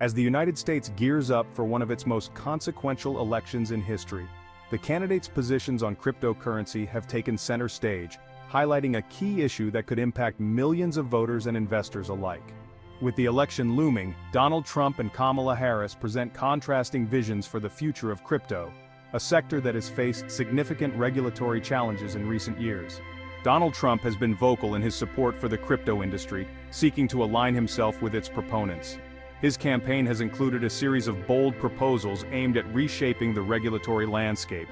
As the United States gears up for one of its most consequential elections in history, the candidates' positions on cryptocurrency have taken center stage, highlighting a key issue that could impact millions of voters and investors alike. With the election looming, Donald Trump and Kamala Harris present contrasting visions for the future of crypto, a sector that has faced significant regulatory challenges in recent years. Donald Trump has been vocal in his support for the crypto industry, seeking to align himself with its proponents. His campaign has included a series of bold proposals aimed at reshaping the regulatory landscape.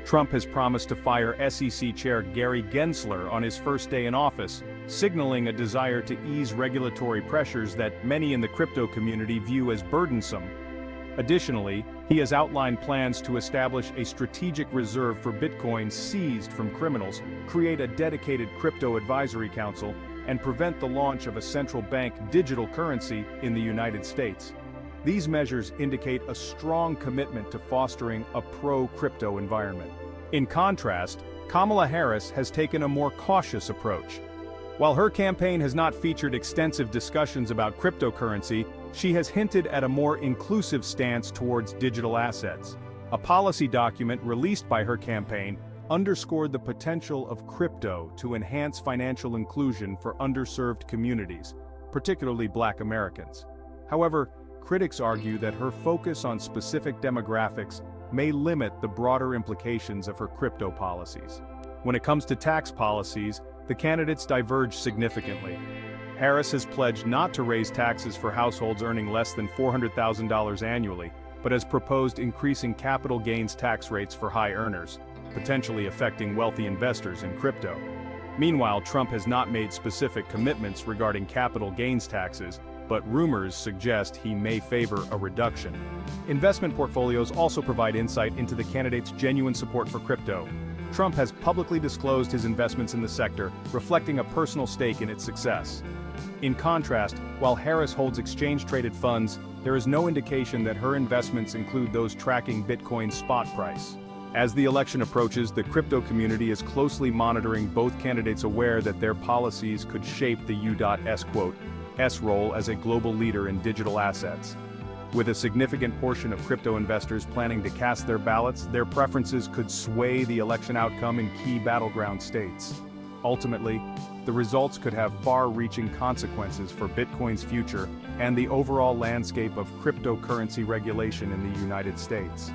Trump has promised to fire SEC Chair Gary Gensler on his first day in office, signaling a desire to ease regulatory pressures that many in the crypto community view as burdensome. Additionally, he has outlined plans to establish a strategic reserve for Bitcoin seized from criminals, create a dedicated crypto advisory council, and prevent the launch of a central bank digital currency in the United States. These measures indicate a strong commitment to fostering a pro-crypto environment. In contrast, Kamala Harris has taken a more cautious approach. While her campaign has not featured extensive discussions about cryptocurrency, she has hinted at a more inclusive stance towards digital assets. A policy document released by her campaign underscored the potential of crypto to enhance financial inclusion for underserved communities, particularly Black Americans. However, critics argue that her focus on specific demographics may limit the broader implications of her crypto policies. When it comes to tax policies, the candidates diverge significantly. Harris has pledged not to raise taxes for households earning less than $400,000 annually, but has proposed increasing capital gains tax rates for high earners, potentially affecting wealthy investors in crypto. Meanwhile, Trump has not made specific commitments regarding capital gains taxes, but rumors suggest he may favor a reduction. Investment portfolios also provide insight into the candidate's genuine support for crypto. Trump has publicly disclosed his investments in the sector, reflecting a personal stake in its success. In contrast, while Harris holds exchange-traded funds, there is no indication that her investments include those tracking Bitcoin's spot price. As the election approaches, the crypto community is closely monitoring both candidates, aware that their policies could shape the U.S. role as a global leader in digital assets. With a significant portion of crypto investors planning to cast their ballots, their preferences could sway the election outcome in key battleground states. Ultimately, the results could have far-reaching consequences for Bitcoin's future and the overall landscape of cryptocurrency regulation in the United States.